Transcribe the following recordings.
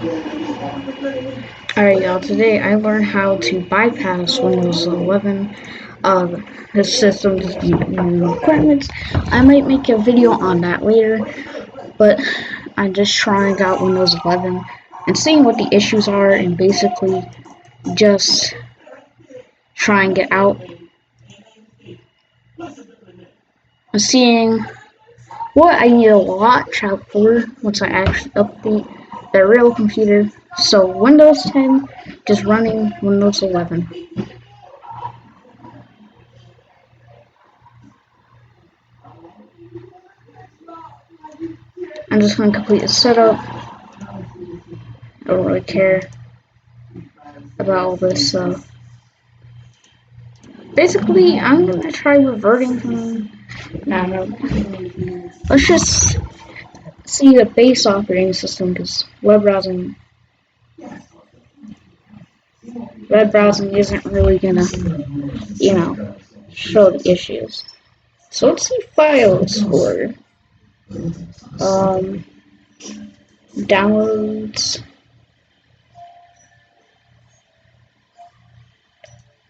Alright y'all, today I learned how to bypass Windows 11. The system doesn't meet minimum requirements. I might make a video on that later, but I'm just trying out Windows 11 and seeing what the issues are and basically just trying it out and seeing what I need to watch out for once I actually update the real computer. So Windows 10 just running Windows 11. I'm just going to complete the setup. I don't really care about all this stuff. Basically, I'm going to try reverting from... No. Let's just see the base operating system, because web browsing isn't really gonna, show the issues. So let's see files for downloads,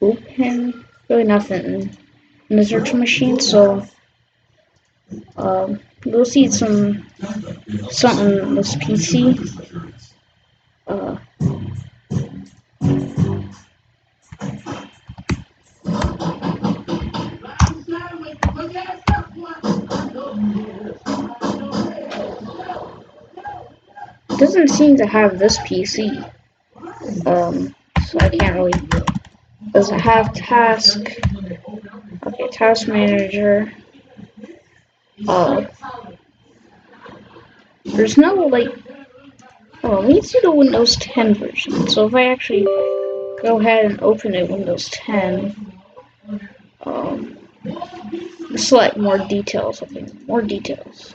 open, really nothing in the virtual machine. So we'll see something on this PC. It doesn't seem to have this PC. So I can't really. Does it have task? Okay, task manager. There's no like. Oh, let me see the Windows 10 version. So if I actually go ahead and open it, Windows 10, select more details. Okay, more details.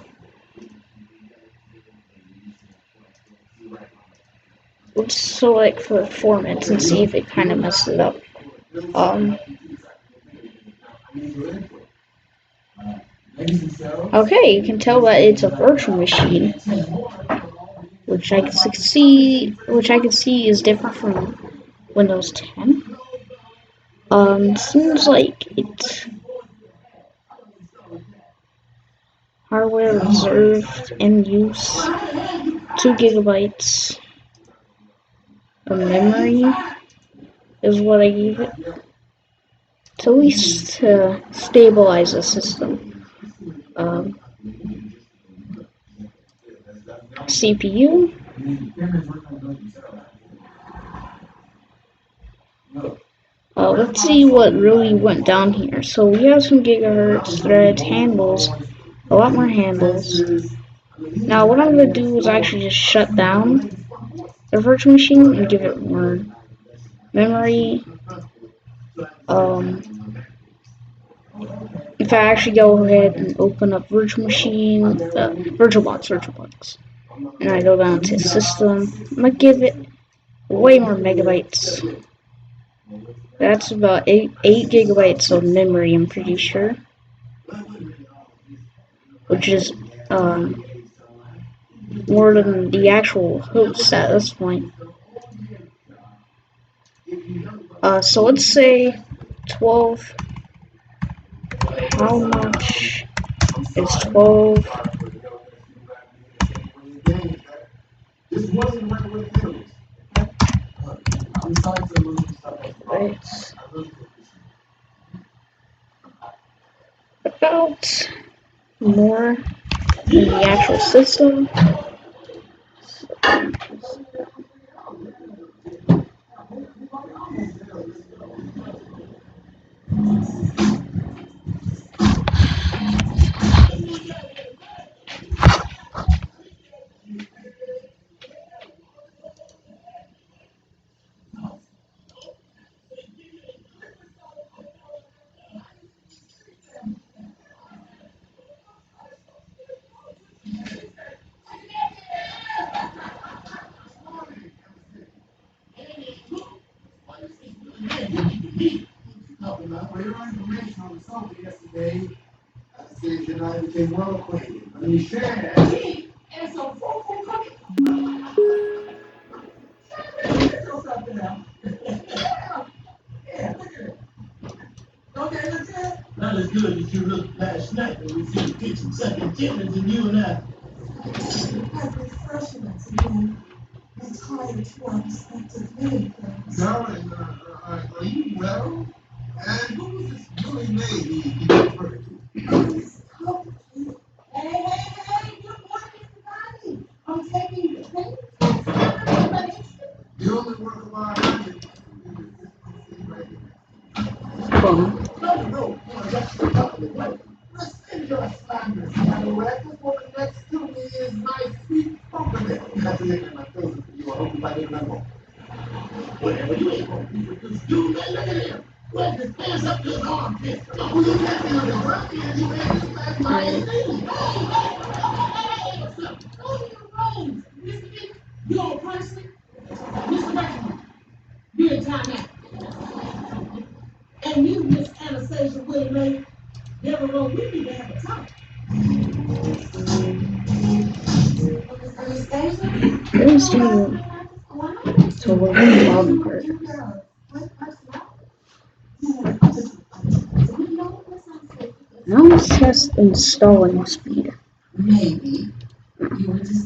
Let's select for formats and see if it kind of messed it up. Okay, you can tell that it's a virtual machine, which I can see is different from Windows 10. Seems like it's hardware reserved in use, 2 gigabytes of memory is what I gave it. At least to stabilize the system. CPU. Let's see what really went down here. So we have some gigahertz threads, handles, a lot more handles. Now what I'm going to do is actually just shut down the virtual machine and give it more memory. If I actually go ahead and open up virtual machine, VirtualBox, and I go down to system, I'm going to give it way more megabytes. That's about 8 gigabytes of memory, I'm pretty sure. Which is more than the actual host at this point. So let's say 12. How much is 12? It's about more than the actual system. For your information on the song yesterday, Sage and I became well acquainted. Let me share. Not as good as you looked last night when we see the kitchen second dinners and you and I. I've refreshments again. Retired to our respective living things. Darling, are you well? And who was this Billy lady you referred to? Hey, good morning, everybody. I'm taking the thing. The only work of our life is right here. No, that's the problem. Listen, your assignment, Saddle for the next 2 years, my sweet compliment. That's the name of my cousin for you. I hope you like it no more. Whatever you ain't gonna do with this dude, man, look at him. Where's his pants up to his armpit? Who you got me on the ground and you made this last my name? Hey, what's up? Go to your room, Mr. Nick. You on punishment? Mr. Reginald, you're in timeout. And you, Miss Anastasia Willie, never wrote, we need to have a talk. Let's do so we're going bottom part. Now let's test installing speed. Maybe.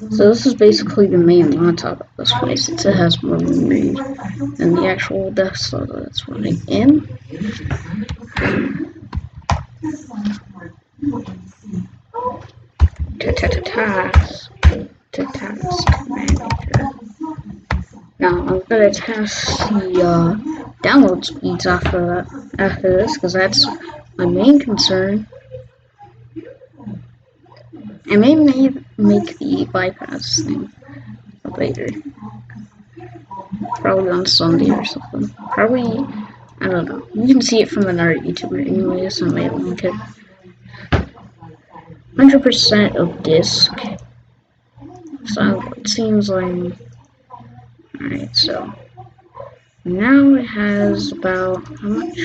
So this is basically the main laptop of this place. It has more memory than the actual desktop that's running in. Task manager. Now I'm gonna test the download speeds after this, because that's my main concern. I may make the bypass thing later. Probably on Sunday or something. Probably, I don't know. You can see it from another YouTuber anyways, I might link it. 100% of disk. So it seems like... Alright, so... Now it has about... how much?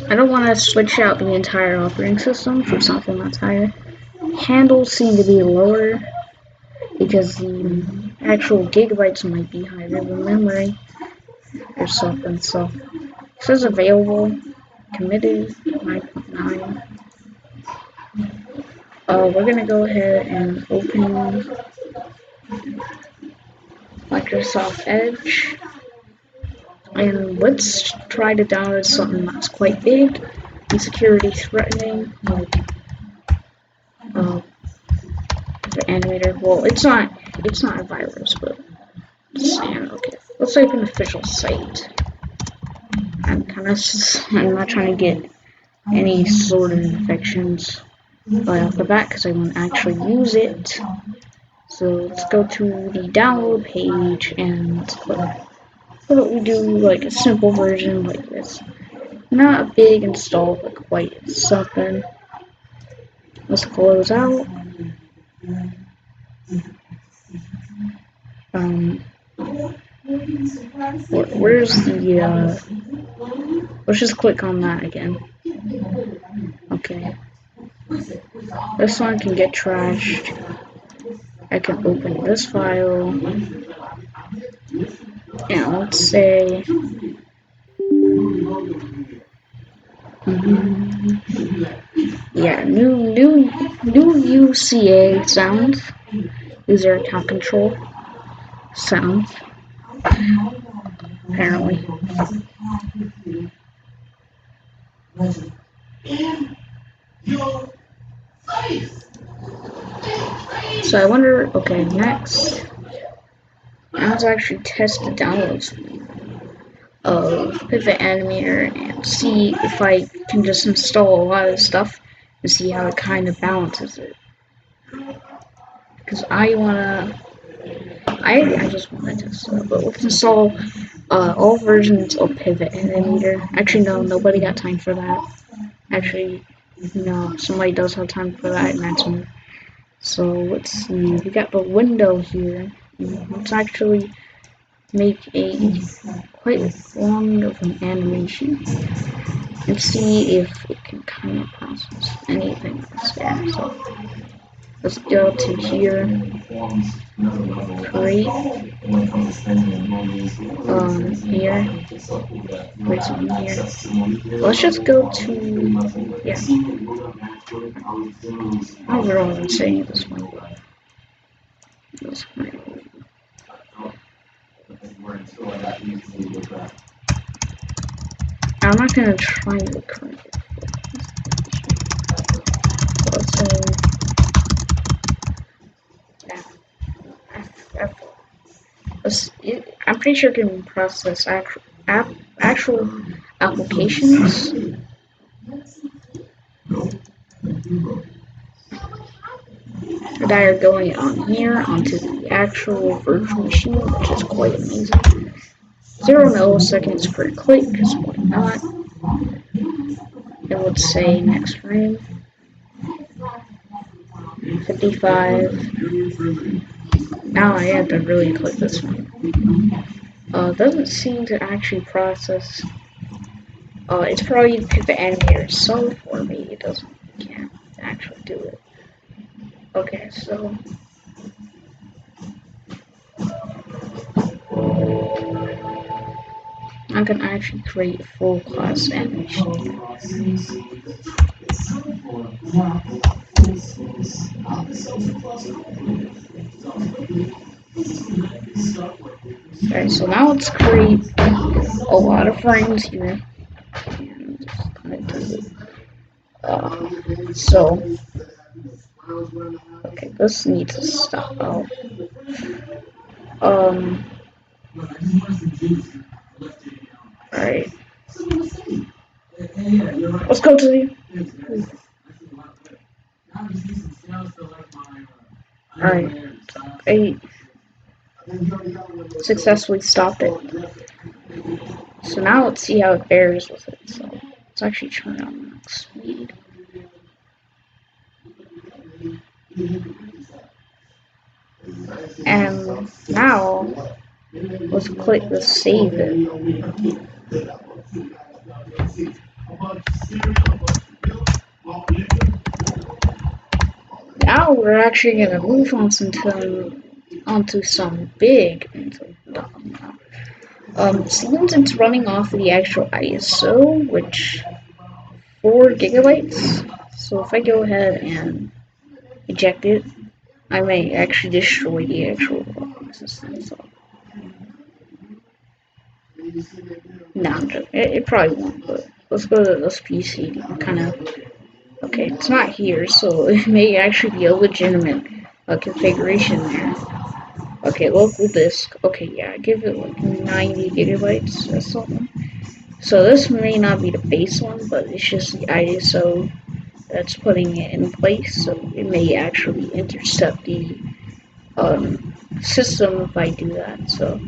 I don't want to switch out the entire operating system for something that's higher. Handles seem to be lower because the actual gigabytes might be higher than memory or something. So it says available, committed 9.9. We're gonna go ahead and open Microsoft Edge. And let's try to download something that's quite big and security threatening, like the animator. Well, it's not a virus, but okay. Let's open the official site. I'm not trying to get any sort of infections right off the bat because I won't actually use it. So let's go to the download page and what we do, like a simple version like this. Not a big install, but quite something. Let's close out. Where's the, let's just click on that again. Okay. This one can get trashed. I can open this file. And let's say... Yeah, new UCA sound. User account control sound. Apparently. So I wonder, okay, next. Now let's actually test the download speed of Pivot Animator and see if I can just install a lot of stuff and see how it kind of balances it. Because I just want to test it, but let's install all versions of Pivot Animator. Actually, no, nobody got time for that. Actually, no, somebody does have time for that, and that's me. So let's see, we got the window here. Let's actually make a quite long of an animation and see if it can kind of process anything. Yeah, so let's go to here, create, here, where's it in here? Let's just go to, yeah, I don't know what I'm saying this one. I'm not gonna try to correct it. Let's say, I'm pretty sure it can process actual applications that are going on here onto the actual virtual machine, which is quite amazing. 0 milliseconds per click, because why not? It would say next frame. 55. Now I had to really click this one. Doesn't seem to actually process. It's probably because the animator is so for me, can't actually do it. Okay, so I can actually create a full class animation. Okay, so now let's create a lot of frames here. So, okay, this needs to stop out. Alright. Let's go to the. Alright. I successfully stopped it. So now let's see how it bears with it. So let's actually turn on max speed. And now let's click the save it. Now we're actually gonna move on onto some big seems it's running off of the actual ISO, which 4 gigabytes. So if I go ahead and eject it, I may actually destroy the actual system. So no, it probably won't. But let's go to this PC. Kind of. Okay, it's not here, so it may actually be a legitimate configuration there. Okay, local disk. Okay, yeah, give it like 90 gigabytes or something. So this may not be the base one, but it's just the ISO that's putting it in place, so it may actually intercept the system if I do that. So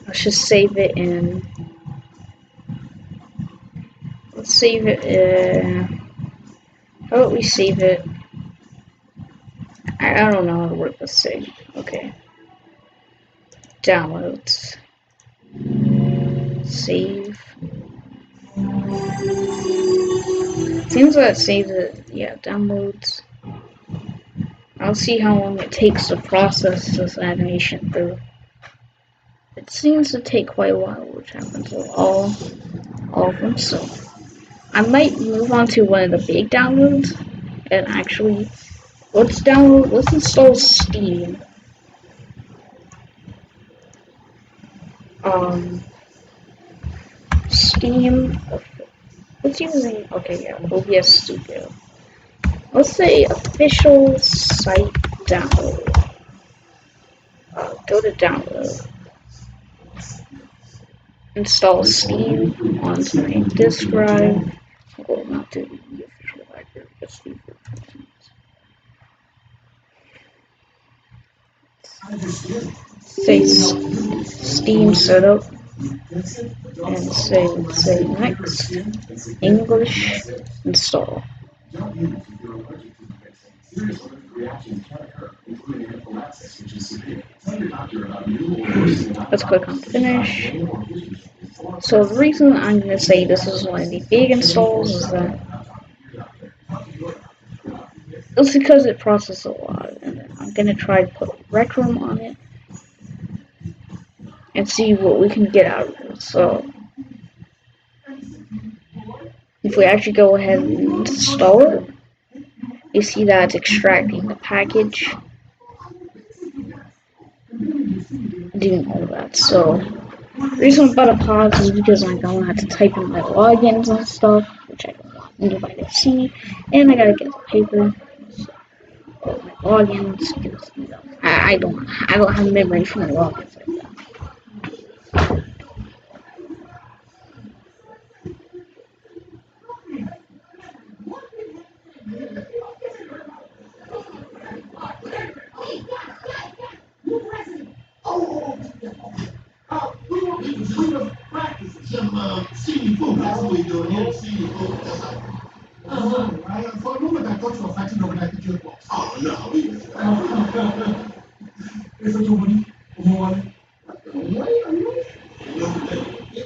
let's just save it in. Let's save it in. How about we save it? I don't know how to work this thing. Okay. Downloads. Save. Seems like it saves it. Yeah, downloads. I'll see how long it takes to process this animation through. It seems to take quite a while, which happens with all of them. So I might move on to one of the big downloads and actually let's install Steam. Steam. What's using? Okay, yeah, OBS Studio. Let's say official site download. Go to download. Install Steam onto my disk drive. Well, not to the official library, just the say Steam setup and say next English install. Let's click on finish. So the reason I'm going to say this is one of the big installs is that It's because it processes a lot, and I'm gonna try to put Rec Room on it and see what we can get out of it. So if we actually go ahead and install it, you see that it's extracting the package, doing all that. So the reason I'm about to pause is because I'm gonna have to type in my logins and stuff, which I don't want anybody to see, and I gotta get the paper. So, my logins, because I don't have memory for my logins like that. We were practicing some senior football. That's what we're doing here, senior football. That's all. For a moment, I thought you were fighting over that picture box. Oh, no, we were. It's a Jumani. Jumani. Wait a minute.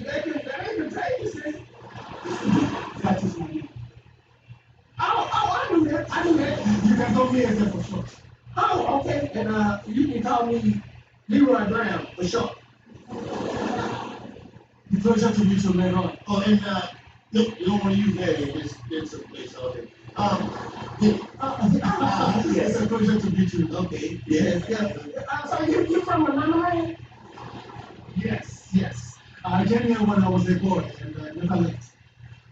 That ain't contagious. That is money. I knew that. I knew that. You can call me as that for short. Oh, okay. And you can call me Leroy Brown for short. The pleasure to meet you later on. Oh, and no, you don't want to use that. It's a place out there. Yes, a pleasure to meet you. Okay. Yes. So you from Atlanta? Yes, yes. I came here when I was a boy and never left.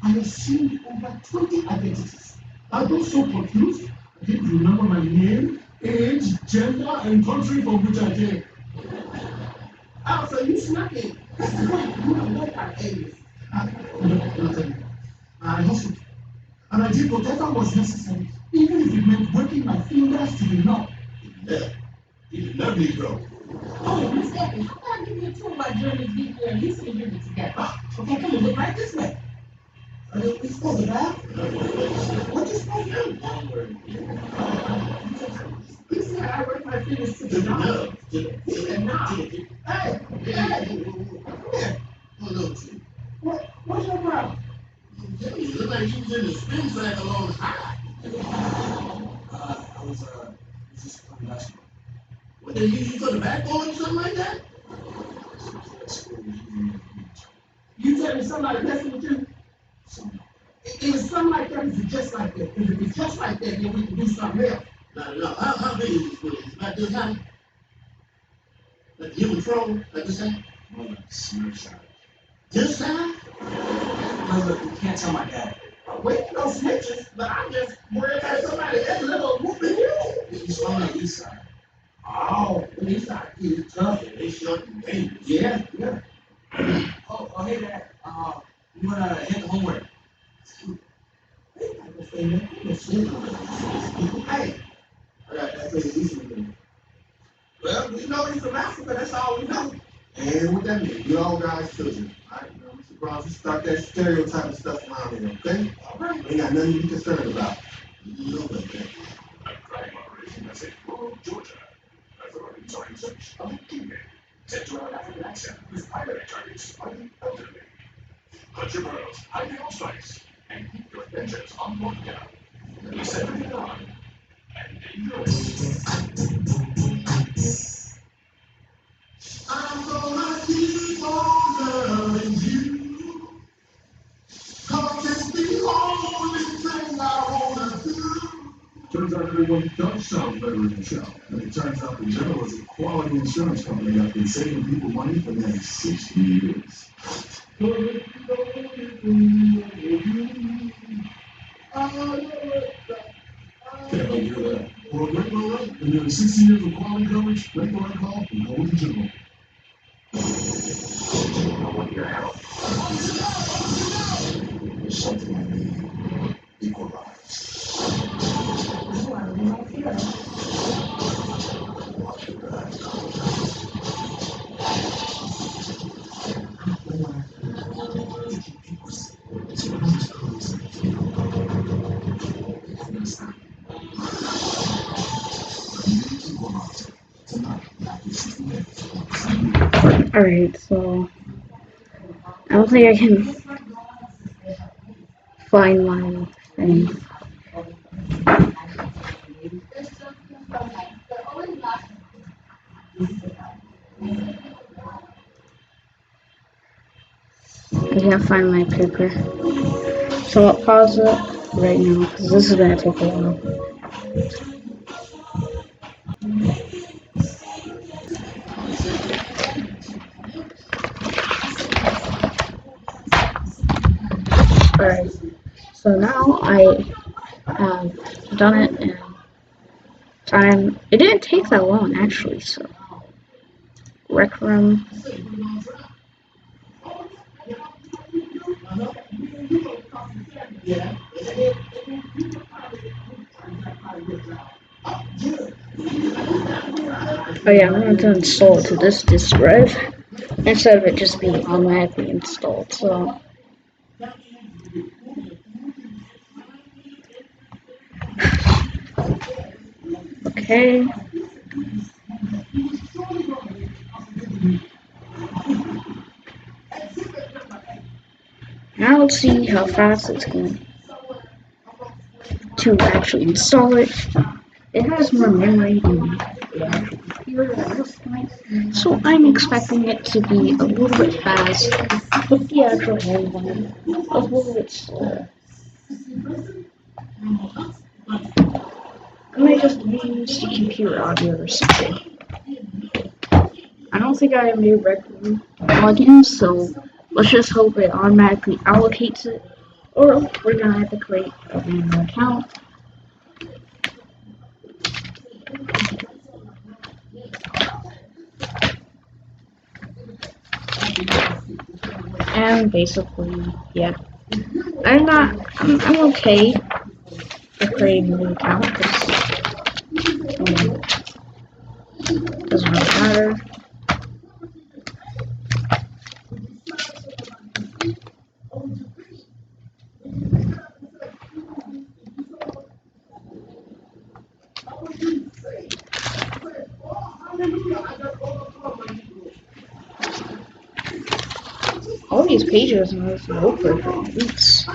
I have seen over 20 identities. I got so confused. I didn't remember my name, age, gender, and country from which I came. Oh, so you snuck it. That's great. You have no alias. I hustled. And I did whatever was necessary, even if it meant working my fingers to the knot. Yeah. You did not need bro. Oh, Miss Evans, how about I give you a tour of my journey deep there and you see you together? Okay, come on, look right this way. We supposed to laugh? What you supposed to do? One word. You see how I work my fingers to the knot? To the knot. Hey, come here. What's your problem? You look like you was in the spin track along the high. I was just playing basketball. What, they use you for the backboard or something like that? You tell me somebody messing with you? It was something like that, is it just like that? If it's just like that, then we can do something else. No. How big is this building? Is it about this high? Like you control? Like this high? More like smart shot. This high? No, look, you can't tell my dad. We ain't no snitches, but I'm just worried about somebody that little whooping you. He's on the east side. Oh, the east side is tough. They short and dangerous. Yeah. Oh, hey, Dad. You wanna hit the homework? Hey, I got to say East again. Well, we know he's from Africa, that's all we know. And what that means, we all guys children. Alright, Mr. Brown, just start that stereotyping stuff around here, okay? Alright. Ain't got nothing to be concerned about. You know that, man. I'm crime operation, that's it. Rural Georgia. Authorities are in search of a kingpin set to have an African accent with primary targets are the elderly. Put your pearls, hide your stripes, and keep your adventures on lockdown. Release everything on and enjoy. I'm gonna keep on loving you, 'cause it's the only thing I wanna do. Turns out everyone does sound better in the show. And it turns out the General is a quality insurance company that's been saving people money for nearly 60 years. Can't help you with that. For a great low rate and nearly 60 years of quality coverage, make the right call and go with the General. I want your help. Something I need. Equalize. Watch your back. Alright, so I don't think I can find my thing. can't find my paper. So I'll pause it right now because this is gonna take a while. Alright, so now I have done it and it didn't take that long actually, so Rec Room. Oh yeah, I'm going to install it to this disk drive instead of it just being automatically installed, so okay. Now let's see how fast it's going to actually install it. It has more memory than the actual computer at this point, so I'm expecting it to be a little bit fast, but the actual handling a little bit slower. I might just use the computer audio or something. I don't think I have new Rec Room plugins, so let's just hope it automatically allocates it, or we're gonna have to create a random account. And basically, yeah, I'm okay for creating a new account because it doesn't really matter. All these pages are so open. Oops.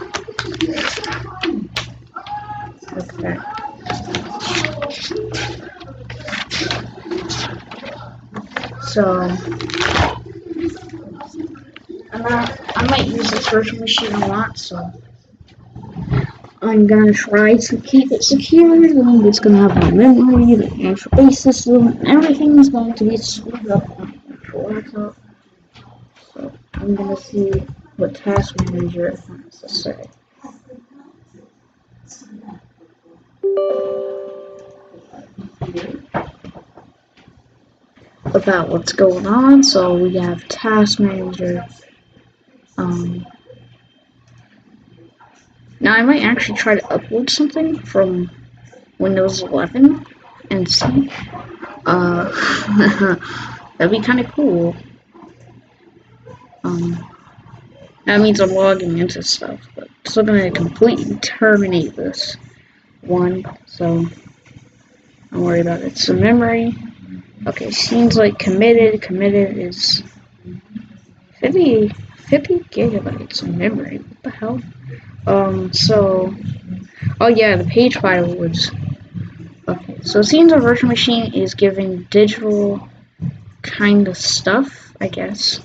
Okay. So I might use this virtual machine a lot, so I'm gonna try to keep it secure, and it's gonna have my memory, the actual base system, everything is going to be screwed up on the actual laptop. So I'm gonna see what Task Manager has to say. About what's going on. So we have Task Manager. Now I might actually try to upload something from Windows 11 and see. That'd be kind of cool. That means I'm logging into stuff, but I'm still gonna completely terminate this one. So don't worry about it. So memory. Okay, seems like committed. Committed is 50 gigabytes of memory. What the hell? Oh yeah, the page file was. Okay, so it seems a virtual machine is giving digital kind of stuff, I guess.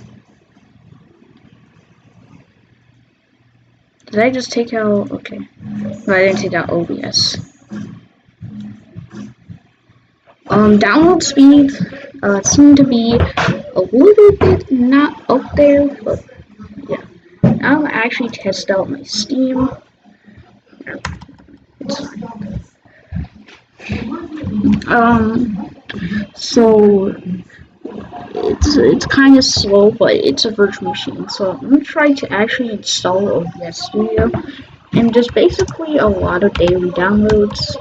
Did I just take out? Okay. No, I didn't take out OBS. Download speed seemed to be a little bit not up there, but yeah. I'll actually test out my Steam. It's fine. So it's kind of slow, but it's a virtual machine. So I'm gonna try to actually install OBS Studio, and just basically a lot of daily downloads.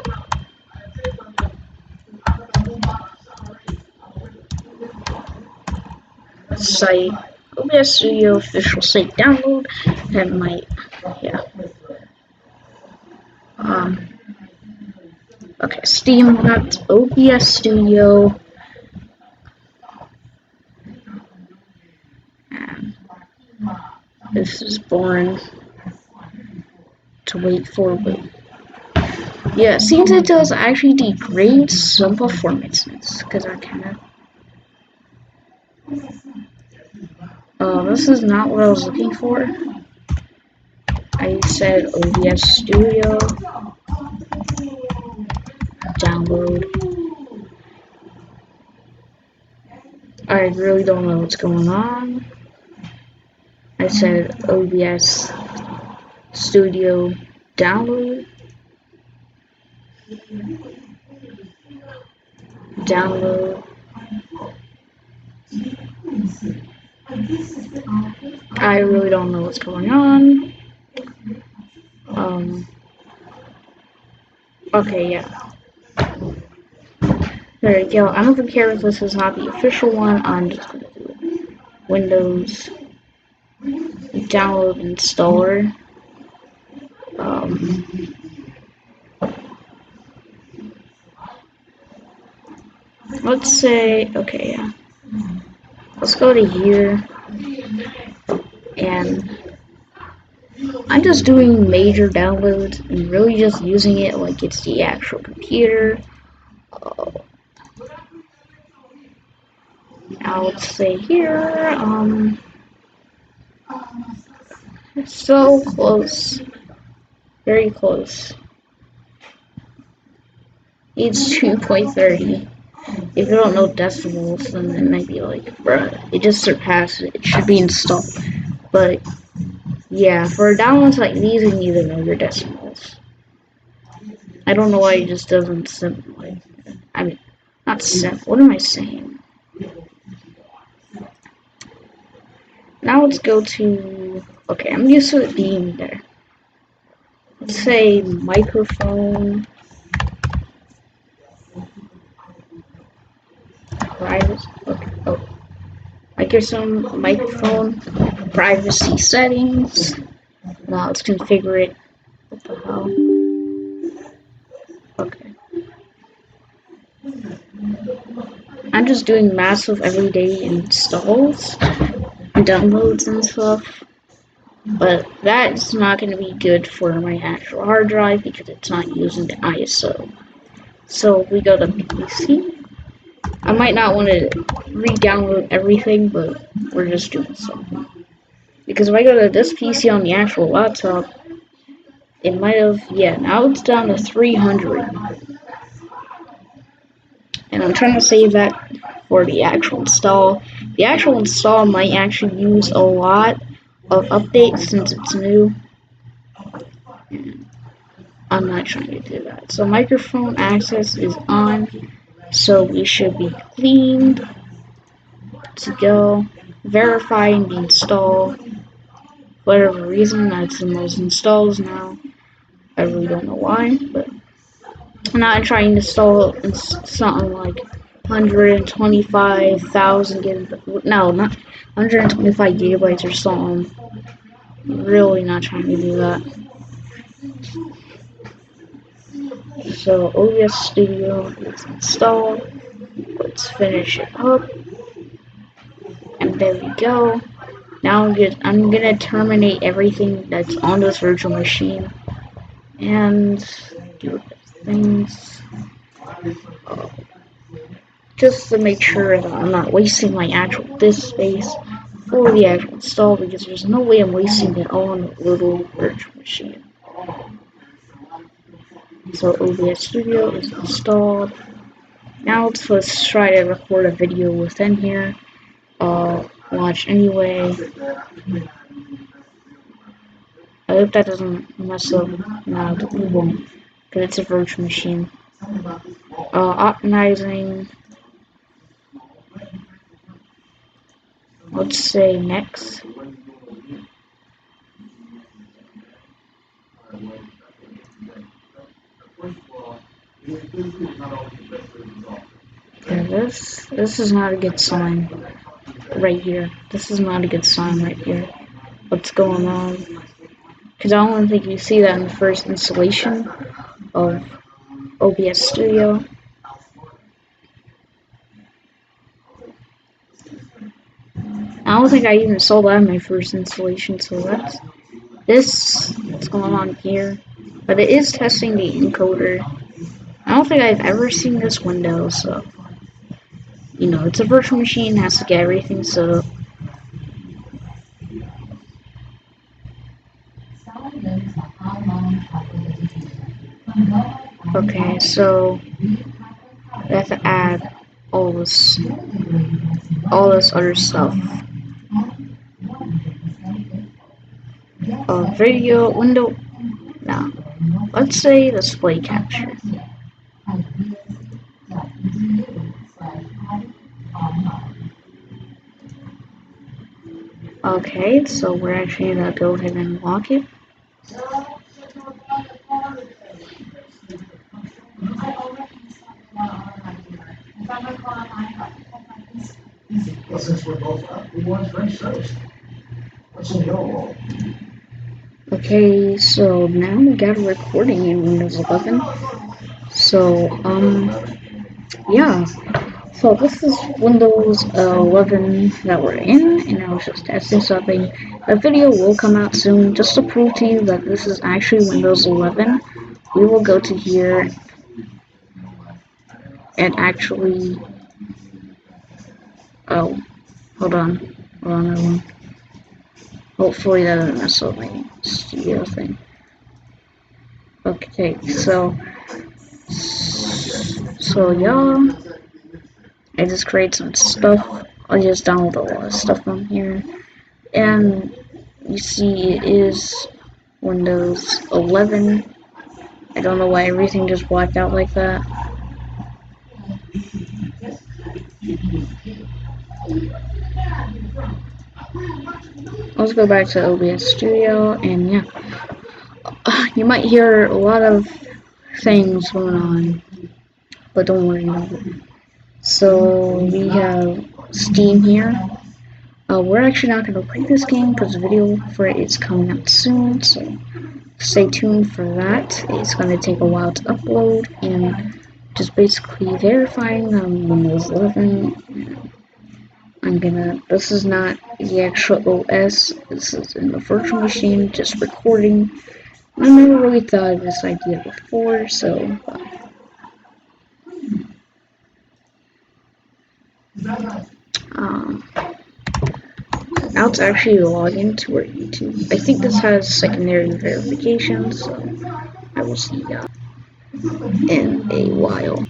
Site OBS Studio official site download. That might, yeah. Okay, Steam, that's OBS Studio. And this is boring to wait for, but yeah, it seems it does actually degrade some performances, because I kind of. This is not what I was looking for. I said OBS Studio, download. I really don't know what's going on. I said OBS Studio, download. Download. I really don't know what's going on. Okay, yeah. There we go. I don't care if this is not the official one. I'm just gonna do it. Windows, download installer. Let's say, okay, yeah. Let's go to here, and I'm just doing major downloads and really just using it like it's the actual computer. Now let's say here, so close, very close. It's 2.30. If you don't know decimals, then it might be like, bruh, it just surpassed it. It should be installed. But yeah, for downloads like these, you need to know your decimals. I don't know why it just doesn't simplify. I mean, not simple. What am I saying? Now let's go to. Okay, I'm used to it being there. Let's say microphone. Privacy. Okay. Oh, microphone. Privacy settings. Now let's configure it. What the hell? Okay. I'm just doing massive everyday installs, downloads and stuff, but that's not going to be good for my actual hard drive because it's not using the ISO. So if we go to PC, I might not want to re-download everything, but we're just doing something. Because if I go to this PC on the actual laptop, it might have, yeah, now it's down to 300. And I'm trying to save that for the actual install. The actual install might actually use a lot of updates since it's new. I'm not trying to do that. So microphone access is on, so we should be cleaned to go. Verifying the install. For whatever reason, that's in those installs now. I really don't know why, but I'm not trying to install something like 125,000 gigabytes. No, not 125 gigabytes or something. Really not trying to do that. So OBS Studio is installed. Let's finish it up. And there we go. Now I'm gonna terminate everything that's on this virtual machine and do things just to make sure that I'm not wasting my actual disk space for the actual install, because there's no way I'm wasting it on a little virtual machine. So OBS Studio is installed. Now let's try to record a video within here. Launch anyway. I hope that doesn't mess up. No, it won't, because it's a virtual machine. Optimizing. Let's say next. Yeah, this is not a good sign right here. This is not a good sign right here. What's going on? Because I don't think you see that in the first installation of OBS Studio. I don't think I even saw that in my first installation, so that's what's going on here. But it is testing the encoder. I don't think I've ever seen this window, so you know, it's a virtual machine, has to get everything set up. Okay, so we have to add all this other stuff. Video window. Now, let's say display capture. Okay, so we're actually gonna go ahead and lock it. Well, since we're both up, we want French toast. What's in your role? Okay, so now we got a recording in Windows 11. So, yeah. So this is Windows 11 that we're in, and I was just testing something. A video will come out soon, just to prove to you that this is actually Windows 11. We will go to here and actually, oh, hold on, everyone. Hopefully that doesn't mess up my studio thing. Okay, so y'all, I just create some stuff. I just download a lot of stuff from here, and you see it is Windows 11. I don't know why everything just blacked out like that. Let's go back to OBS Studio, and yeah, you might hear a lot of things going on, but don't worry about it. So we have Steam here. We're actually not going to play this game because the video for it is coming out soon, so stay tuned for that. It's going to take a while to upload, and just basically verifying Windows 11. This is not the actual OS, this is in the virtual machine, just recording. I never really thought of this idea before, so now it's actually log into our YouTube. I think this has secondary verification, so I will see that in a while.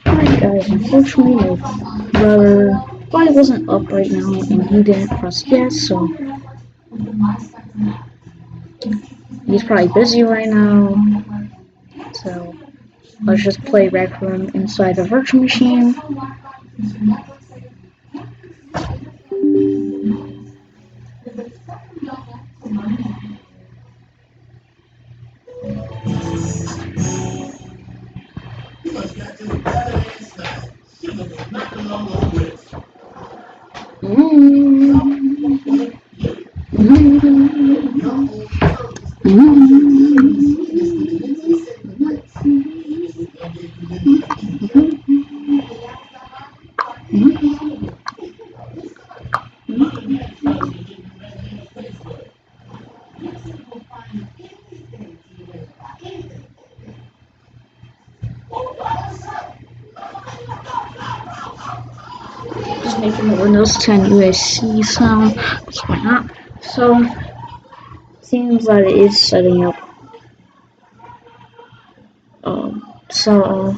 Alright guys, unfortunately my brother probably wasn't up right now and he didn't press yes, so he's probably busy right now. So let's just play Rec Room inside the virtual machine. Just making the Windows 10 UAC sound, so why not? So, seems that it is setting up. So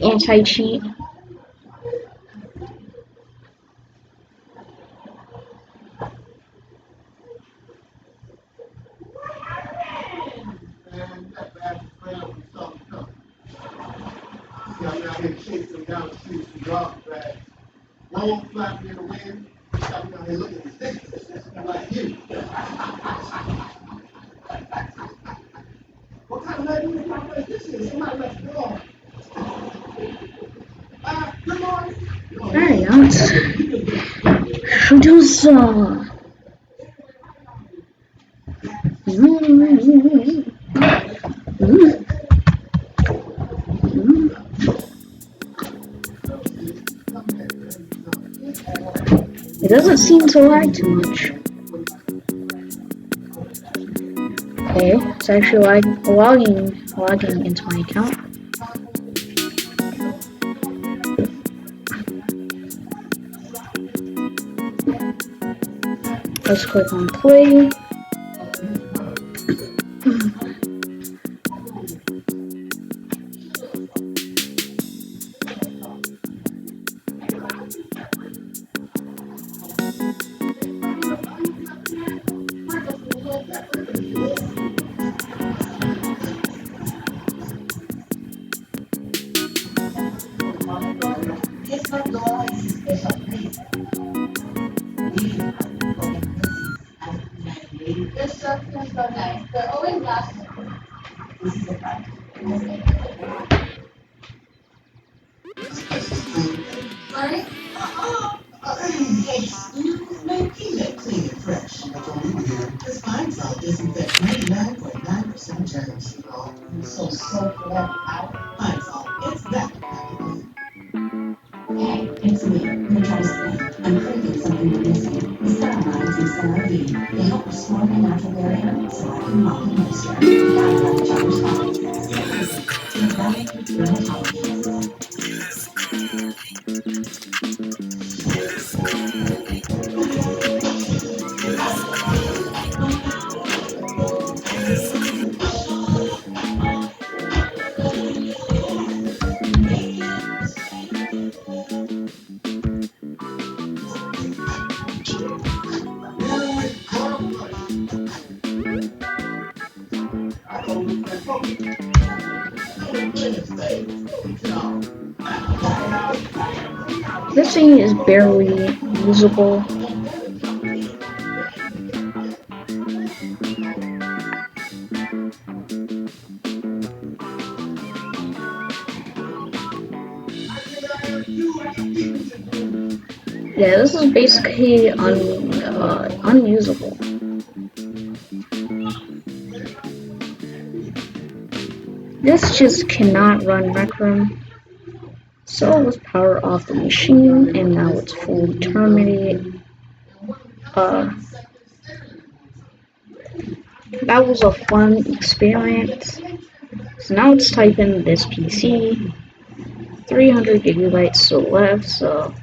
anti-cheat. Roll flapping in the wind. Got me out here looking ridiculous. Like you. What kind of lady is my face? This is somebody left the door. Good morning. Alright, let's do some. It doesn't seem to lag too much. Okay, it's actually logging into my account. Let's click on play. It's not always a special place. We the structures are nice. They're always glass. This is the part. Sorry? Excuse me, keep it clean and fresh. That's all we do here. This fine salt disinfects 99.9% of germs. So soak that out. Fine salt, it's that kind. Hey, it's me, Matrice Payne. I'm craving something you're missing. The ceramides in CeraVe. They help restore my natural barrier so I can walk in moisture. Gotta have each other's bodies. CeraVe. Take better dermatology. This thing is barely usable. Yeah, this is basically unusable. This just cannot run Rec Room. So let's power off the machine, and now it's fully terminated. That was a fun experience. So now let's type in this PC. 300 gigabytes still left, so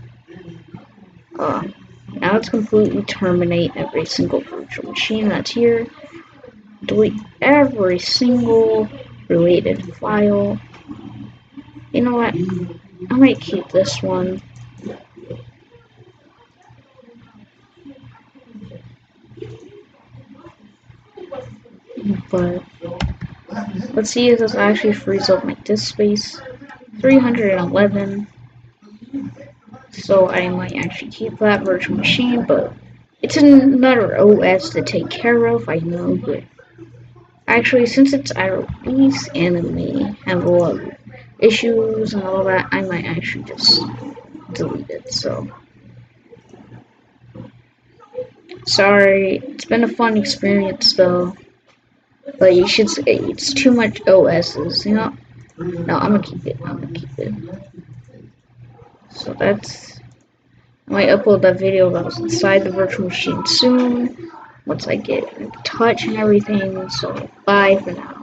now it's completely terminate every single virtual machine that's here. Delete every single related file. You know what? I might keep this one. But let's see if this actually frees up my disk space. 311. So I might actually keep that virtual machine, but it's another OS to take care of, I know, but actually since it's out of release and it may have a lot of issues and all that, I might actually just delete it, so. Sorry, it's been a fun experience though. But you should say it's too much OSs, you know? No, I'm gonna keep it. So that's. I might upload that video that was inside the virtual machine soon. Once I get in touch and everything. So bye for now.